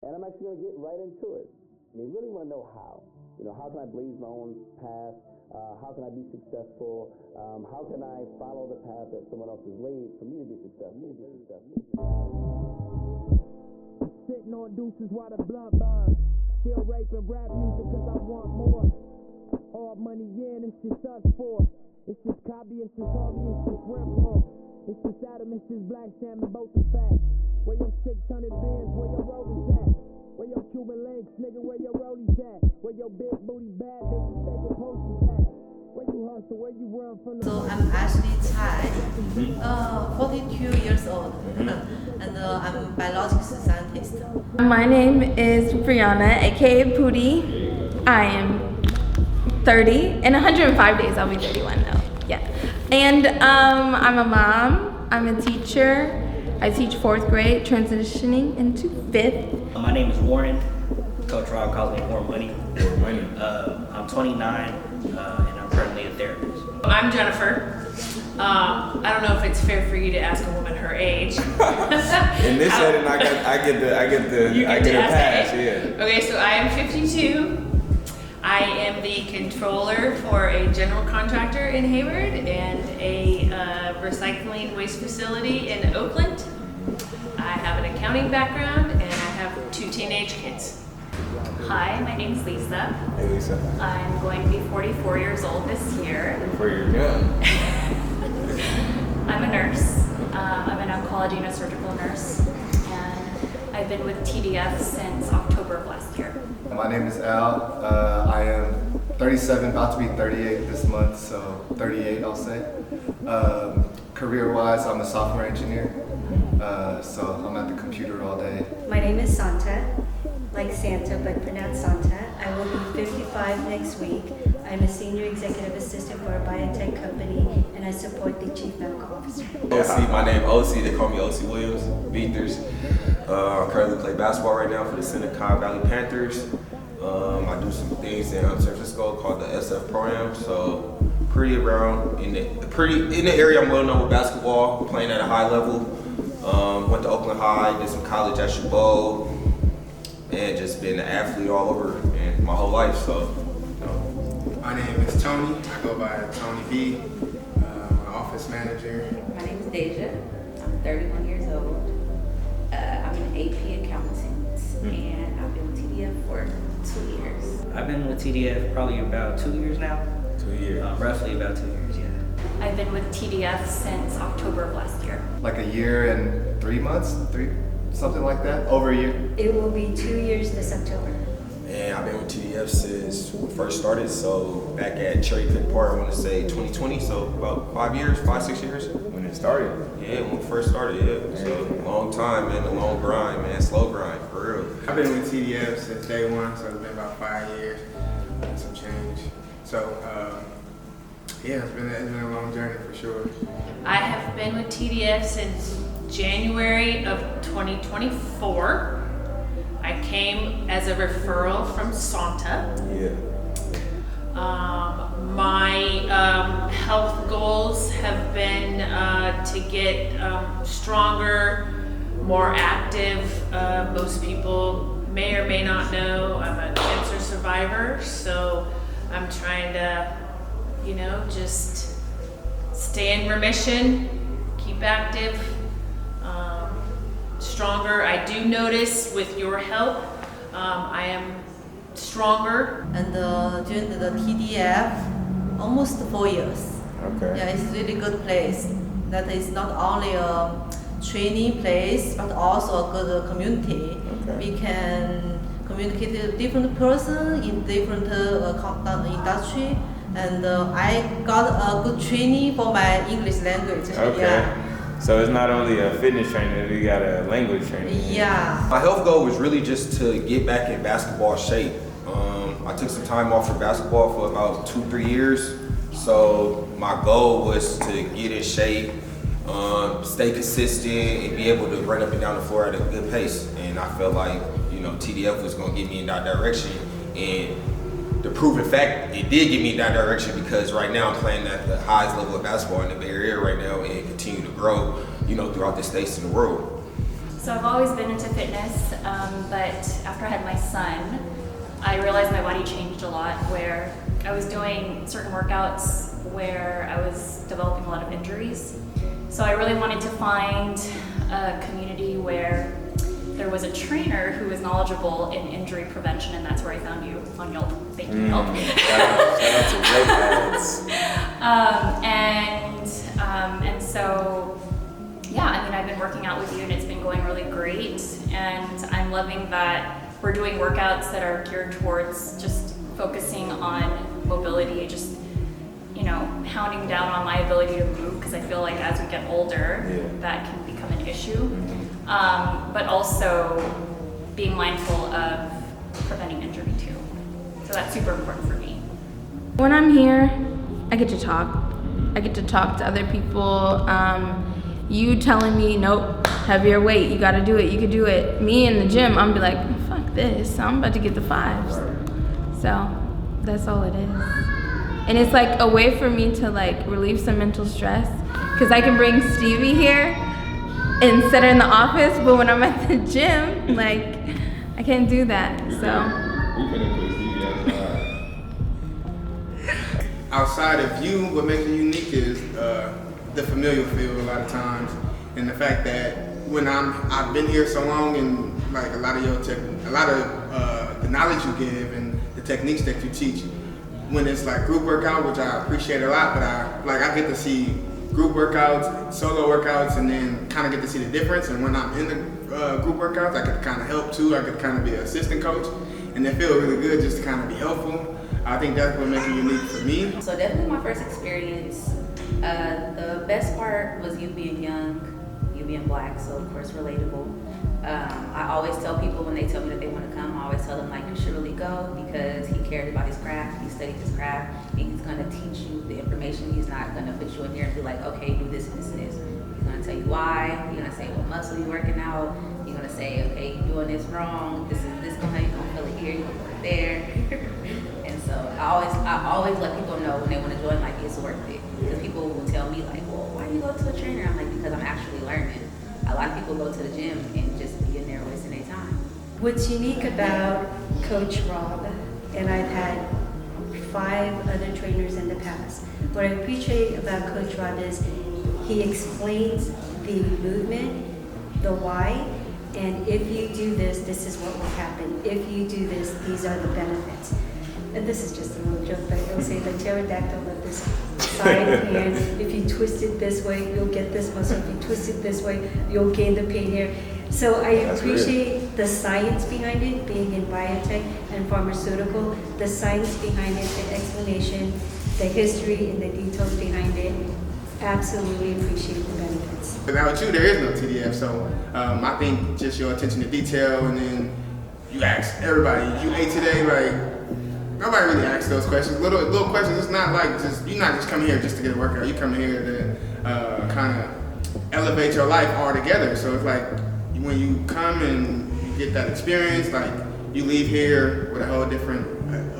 And I'm actually going to get right into it. And you really want to know how. How can I blaze my own path? How can I be successful? How can I follow the path that someone else has laid for me to be successful? Sitting on deuces while the blunt burn. Still raping rap music cause I want more. All money in, it's just us four. It's just copy, it's just Harvey, it's just rent roll. It's just Adam, it's just Black Salmon, both the facts. Where your 600 bins, where your rollers at? Where your Cuban links, nigga, where your rollies at? Where your big booty bad bitches stay with posters at? Where you hustle, where you run from the... So I'm Ashley Tsai, 42 years old, and I'm a biological scientist. My name is Brianna, aka Pootie. I am 30. In 105 days, I'll be 31 now. Yeah. And I'm a mom. I'm a teacher. I teach 4th grade, transitioning into 5th. My name is Warren. Coach Rob calls me More Money. I'm 29, and I'm currently a therapist. I'm Jennifer. I don't know if it's fair for you to ask a woman her age. In this setting, I get the pass. Yeah. Okay, so I am 52. I am the controller for a general contractor in Hayward and a recycling waste facility in Oakland. I have an accounting background and I have 2 teenage kids. Hi, my name's Lisa. Hey, Lisa. I'm going to be 44 years old this year. For your young. I'm a nurse. I'm an oncology and a surgical nurse. And I've been with TDF since October of last year. My name is Al. I am 37, about to be 38 this month, so 38 I'll say. Career-wise, I'm a software engineer, so I'm at the computer all day. My name is Santa, like Santa but pronounced Santa. I will be 55 next week. I'm a senior executive assistant for a biotech company and I support the chief medical officer. OC, my name OC, they call me OC Williams, Beathers. I currently play basketball right now for the Seneca Valley Panthers. I do some things in San Francisco called the SF Pro-Am, so pretty around in the area. I'm well known with basketball, playing at a high level. Went to Oakland High, did some college at Chabot, and just been an athlete all over and my whole life. So, My name is Tony. I go by Tony B. I'm an office manager. My name is Deja. I'm 31 years old. I'm an AP accountant, and I've been with TDF for 2 years. I've been with TDF probably about 2 years now. 2 years. Roughly about 2 years, yeah. I've been with TDF since October of last year. Like a year and 3 months, something like that, over a year. It will be 2 years this October. And I've been with TDF since we first started, so back at Cherry Pick Park, I want to say 2020, so about 6 years. When it started? Yeah, when we first started, yeah. So long time, man, a long grind, man, slow grind, for real. I've been with TDF since day one, so it's been about 5 years, and some change. So, yeah, it's been a long journey for sure. I have been with TDF since January of 2024. I came as a referral from Santa. Yeah. My health goals have been to get stronger, more active. Most people may or may not know I'm a cancer survivor, so I'm trying to, just stay in remission, keep active, stronger. I do notice with your help, I am stronger. And during the TDF, almost 4 years. Okay. Yeah, it's really good place. That is not only a training place, but also a good community. Okay. We can communicate with different person in different industry. And I got a good training for my English language. Okay. Yeah. So it's not only a fitness trainer, you got a language trainer. Yeah. My health goal was really just to get back in basketball shape. I took some time off for basketball for about 2-3 years. So my goal was to get in shape, stay consistent, and be able to run up and down the floor at a good pace. And I felt like, TDF was gonna get me in that direction. And the proven fact, it did get me in that direction because right now I'm playing at the highest level of basketball in the Bay Area right now and continue to grow, throughout the states and the world. So I've always been into fitness, but after I had my son, I realized my body changed a lot, where I was doing certain workouts where I was developing a lot of injuries. So I really wanted to find a community where there was a trainer who was knowledgeable in injury prevention, and that's where I found you on Yelp. Thank you, Yelp. Shout out to Yelp ads. And so, yeah, I mean, I've been working out with you and it's been going really great, and I'm loving that we're doing workouts that are geared towards just focusing on mobility, just, you know, hounding down on my ability to move, because I feel like as we get older, that can become an issue. But also being mindful of preventing injury too. So that's super important for me. When I'm here, I get to talk. I get to talk to other people. You telling me, nope, heavier weight, you gotta do it, you could do it. Me in the gym, I'm be like, fuck this, I'm about to get the 5s. So that's all it is. And it's like a way for me to like relieve some mental stress, because I can bring Stevie here and set her in the office, but when I'm at the gym, like, I can't do that, so. Outside of you, what makes you unique is the familial feel a lot of times, and the fact that when I've been here so long, and like a lot of the knowledge you give and the techniques that you teach, when it's like group workout, which I appreciate a lot, but I get to see group workouts, solo workouts, and then kind of get to see the difference. And when I'm in the group workouts, I get to kind of help too. I get to kind of be an assistant coach, and it feels really good just to kind of be helpful. I think that's what makes it unique for me. So definitely my first experience. The best part was you being young, you being black, so of course relatable. I always tell people when they tell me that they want to come, I always tell them like, you should really go, because he cares about his craft, he studied his craft, and he's going to teach you the information. He's not going to put you in here and be like, okay, do this and this and this. He's going to tell you why. He's going to say what muscle you're working out. He's going to say, okay, you're doing this wrong. This is this going to, you're going to feel it here, you're going to feel it there. And so I always let people know when they want to join, like, it's worth it. Because people will tell me like, well, why do you go to a trainer? I'm like, because I'm actually learning. A lot of people go to the gym and just be in there wasting their time. What's unique about Coach Rob, and I've had 5 other trainers in the past, what I appreciate about Coach Rob is he explains the movement, the why, and if you do this, this is what will happen. If you do this, these are the benefits. And this is just a little joke, but he'll say the pterodactyl of this side hand, if you twist it this way, you'll get this muscle. If you twist it this way, you'll gain the pain here. So I appreciate the science behind it, being in biotech and pharmaceutical, the science behind it, the explanation, the history and the details behind it. Absolutely appreciate the benefits. But now with you, there is no TDF, so I think just your attention to detail, and then you ask everybody, you ate today, like, nobody really asks those questions. Little questions. It's not like you're not just coming here just to get a workout. You come here to kind of elevate your life altogether. So it's like when you come and you get that experience, like you leave here with a whole different,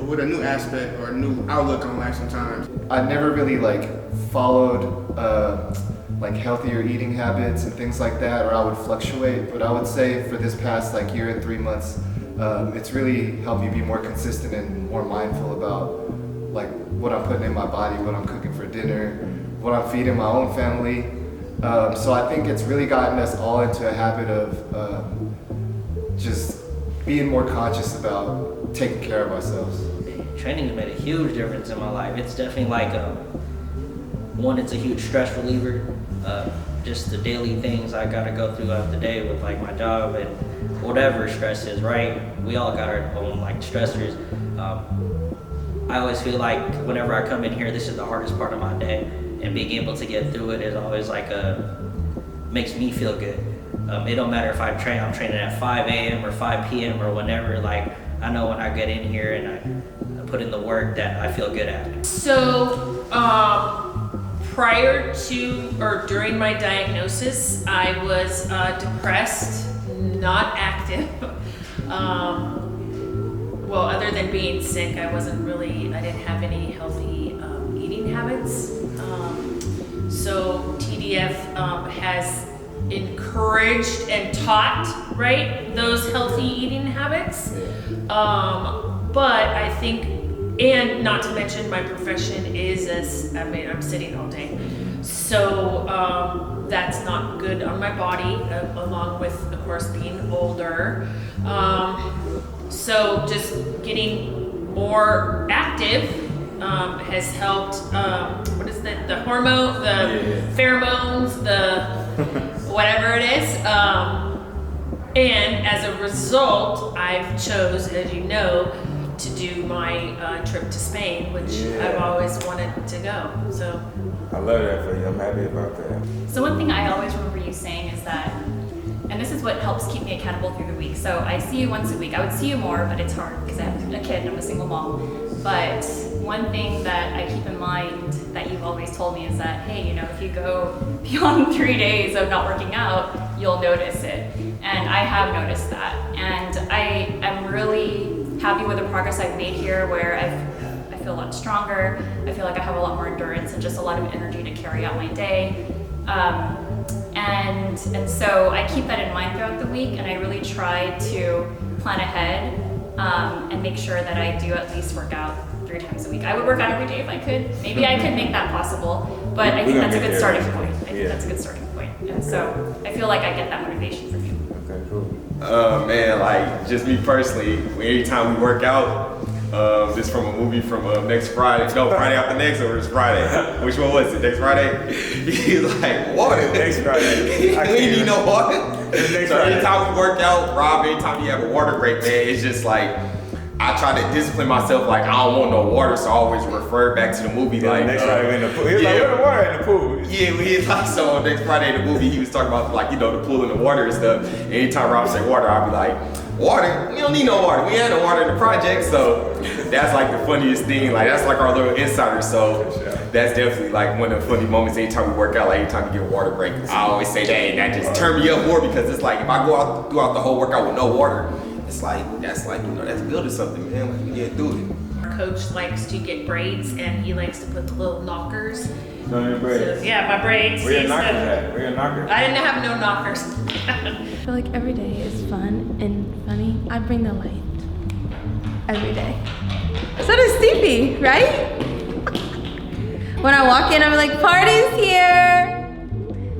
with a new aspect or a new outlook on life sometimes. I never really like followed like healthier eating habits and things like that, or I would fluctuate. But I would say for this past like year and 3 months, it's really helped me be more consistent and more mindful about like what I'm putting in my body, what I'm cooking for dinner, what I'm feeding my own family. So I think it's really gotten us all into a habit of just being more conscious about taking care of ourselves. Training has made a huge difference in my life. It's definitely like, one, it's a huge stress reliever. Just the daily things I gotta go throughout the day with like my job and whatever stress is, right? We all got our own like stressors. I always feel like whenever I come in here, this is the hardest part of my day, and being able to get through it is always like makes me feel good. It don't matter if I'm training at 5 a.m. or 5 p.m. or whenever, like I know when I get in here and I put in the work that I feel good at. So, prior to or during my diagnosis, I was depressed, not active. Well, other than being sick, I didn't have any healthy eating habits. So TDF has encouraged and taught, right, those healthy eating habits. But I think, and not to mention my profession is I'm sitting all day. So that's not good on my body, along with, of course, being older. So just getting more active has helped, what is that, the hormone, the pheromones, the whatever it is. And as a result, I've chose, as you know, to do my trip to Spain, which I've always wanted to go. So I love that for you. I'm happy about that. So one thing I always remember you saying is that, and this is what helps keep me accountable through the week. So I see you once a week. I would see you more, but it's hard because I have a kid and I'm a single mom. But one thing that I keep in mind that you've always told me is that, hey, you know, if you go beyond 3 days of not working out, you'll notice it. And I have noticed that. And I am really happy with the progress I've made here, where I feel a lot stronger. I feel like I have a lot more endurance and just a lot of energy to carry out my day. And so I keep that in mind throughout the week, and I really try to plan ahead and make sure that I do at least work out 3 times a week. I would work out every day if I could. Maybe I could make that possible, but I think that's a good starting point. I think that's a good starting point. And so I feel like I get that motivation from you. Okay, cool. Man, like just me personally, every time we work out, this from a movie from next Friday. No, Friday after next, or it's Friday. Which one was it? Next Friday? He's like, water. Next Friday. We ain't need no water. So every time we work out, Rob, every time you have a water break, man, it's just like, I try to discipline myself, like I don't want no water, so I always refer back to the movie. Like next Friday in the pool. He was like, where's the water in the pool? Yeah, we like, so next Friday in the movie, he was talking about, like, you know, the pool and the water and stuff. Anytime Rob say water, I'll be like, water? We don't need no water. We had no water in the project. So that's like the funniest thing. Like that's like our little insider. So that's definitely like one of the funny moments anytime we work out, like anytime we get a water break. I always say that, and that just turn me up more, because it's like if I go out throughout the whole workout with no water, it's like, that's like, you know, that's building something, man. Like we get through it. Our coach likes to get braids, and he likes to put the little knockers. No, your braids. So, yeah, my braids. Where your knockers at? Where your knockers? I didn't have no knockers. I feel like every day is fun and funny. I bring the light every day. So does Stevie, right? When I walk in, I'm like, party's here.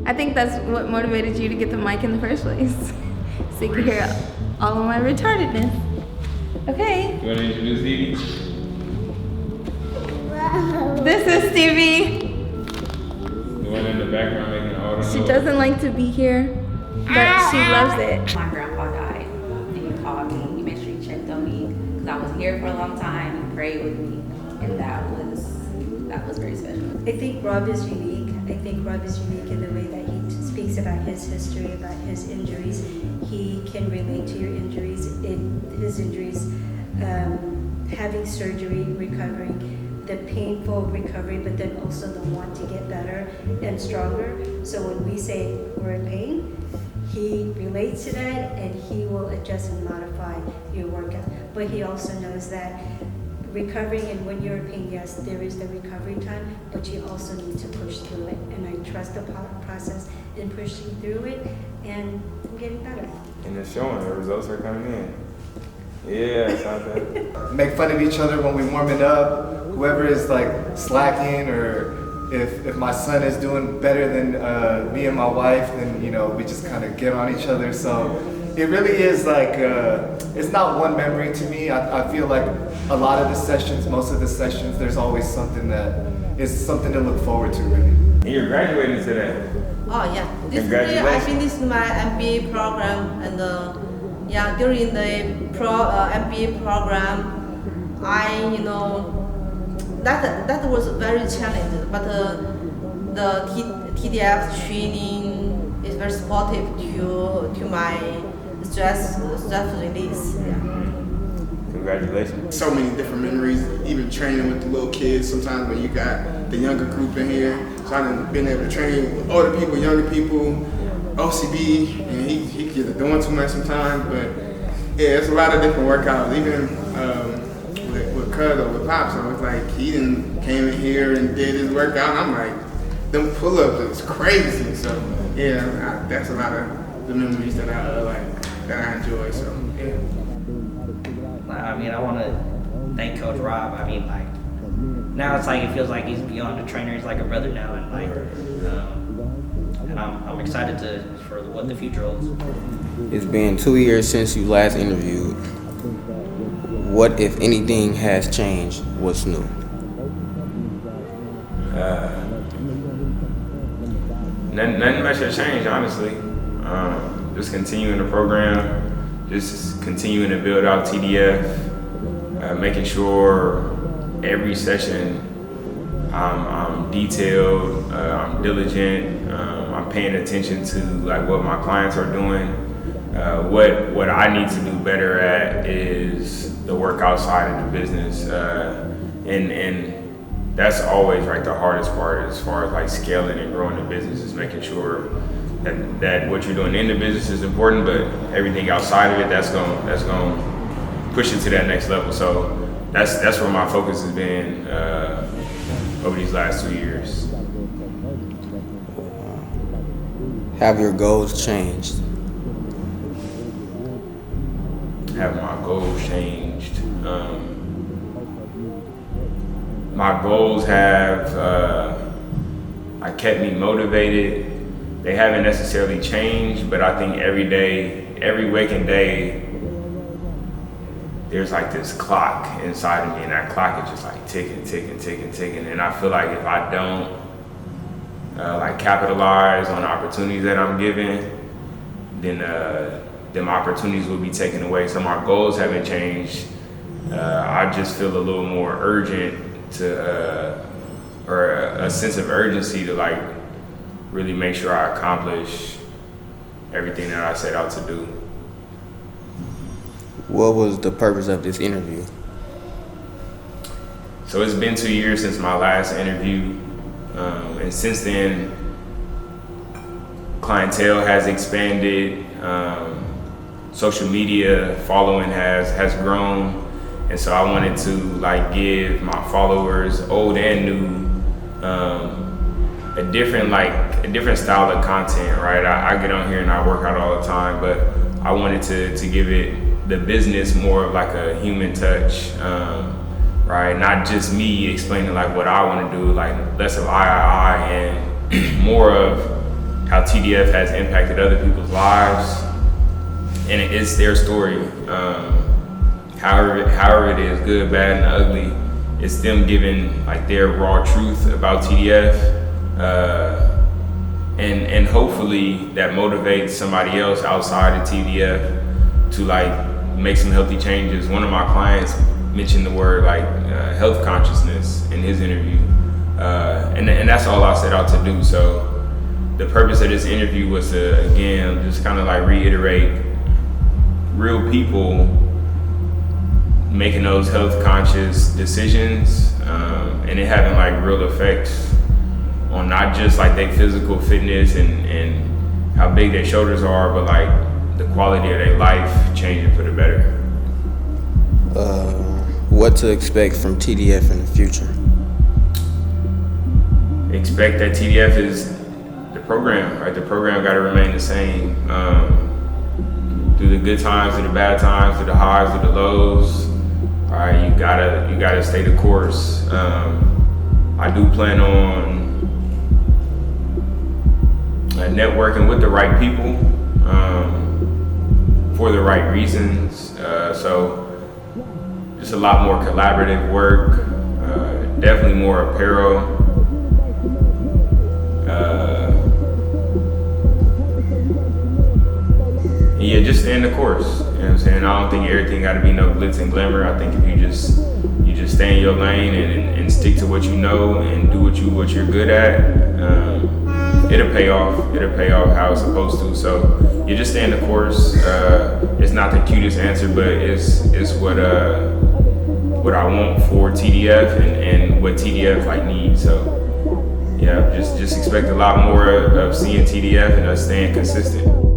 I think that's what motivated you to get the mic in the first place. So you can hear all of my retardedness. Okay. You want to introduce Stevie? This is Stevie. The one in the background making all the She noise. doesn't like to be here, but she loves it. My grandpa died, and you called me, you made sure you checked on me, because I was here for a long time, you prayed with me, and that was very special. I think Rob is unique. I think Rob is unique in the way that he speaks about his history, about his injuries. He can relate to your injuries, his injuries, having surgery, recovering, the painful recovery, but then also the want to get better and stronger. So when we say we're in pain, he relates to that, and he will adjust and modify your workout. But he also knows that recovering, and when you're in pain, yes, there is the recovery time, but you also need to push through it. And I trust the process in pushing through it, and I'm getting better. And it's showing, the results are coming in. Yeah, it's not bad. Make fun of each other when we warm it up. Whoever is like slacking, or if my son is doing better than me and my wife, then, you know, we just kind of get on each other. So it really is like, it's not one memory to me. I feel like a lot of the sessions, most of the sessions, there's always something that is something to look forward to, really. And you're graduating today. Oh yeah, this year I finished my MBA program, and yeah, during the MBA program, that was very challenging, but the TDF training is very supportive to my stress release. Yeah. Congratulations. So many different memories, even training with the little kids. Sometimes when you got the younger group in here, so I've been able to train with older people, younger people, OCB, and he gets doing too much sometimes, but yeah, it's a lot of different workouts, even with Cuz or with Pop, so it's like he came in here and did his workout, and I'm like, them pull-ups is crazy, so yeah, that's a lot of the memories that I enjoy. So yeah. I mean, I want to thank Coach Rob. I mean, like, now it's like it feels like he's beyond a trainer. He's like a brother now, and like, and I'm excited for what the future holds. It's been 2 years since you last interviewed. What, if anything, has changed? What's new? Nothing much has changed, honestly. Just continuing the program, just continuing to build out TDF, making sure every session I'm detailed, I'm diligent, I'm paying attention to like what my clients are doing. What I need to do better at is the work outside of the business, and that's always like the hardest part as far as like scaling and growing the business, is making sure that what you're doing in the business is important, but everything outside of it, that's going to push it to that next level. So that's where my focus has been over these last 2 years. Have your goals changed? Have my goals changed? My goals have kept me motivated. They haven't necessarily changed, but I think every waking day, there's like this clock inside of me, and that clock is just like ticking. And I feel like if I don't like capitalize on the opportunities that I'm given, then them opportunities will be taken away. So my goals haven't changed. I just feel a little more urgent or a sense of urgency to like really make sure I accomplish everything that I set out to do. What was the purpose of this interview? So it's been 2 years since my last interview, and since then, clientele has expanded, social media following has grown, and so I wanted to like give my followers, old and new, a different style of content, right? I get on here and I work out all the time, but I wanted to give it the business more of like a human touch, right? Not just me explaining like what I want to do, like less of I, and more of how TDF has impacted other people's lives, and it's their story. However it is, good, bad, and ugly, it's them giving like their raw truth about TDF, and hopefully that motivates somebody else outside of TDF to like make some healthy changes. One of my clients mentioned the word like health consciousness in his interview, and that's all I set out to do. So the purpose of this interview was to, again, just kind of like reiterate real people making those health conscious decisions, and it having like real effects on not just like their physical fitness and how big their shoulders are, but like the quality of their life changing for the better. What to expect from TDF in the future? Expect that TDF is the program, right? The program got to remain the same. Through the good times, through the bad times, through the highs, through the lows. All right, you gotta stay the course. I do plan on networking with the right people for the right reasons. So just a lot more collaborative work, definitely more apparel. Yeah, just stay in the course. You know what I'm saying? I don't think everything got to be no glitz and glamour. I think if you just stay in your lane and stick to what you know and do what you're good at, it'll pay off. It'll pay off how it's supposed to. So you just stay in the course. It's not the cutest answer, but it's what I want for TDF and what TDF like needs. So yeah, just expect a lot more of seeing TDF and us staying consistent.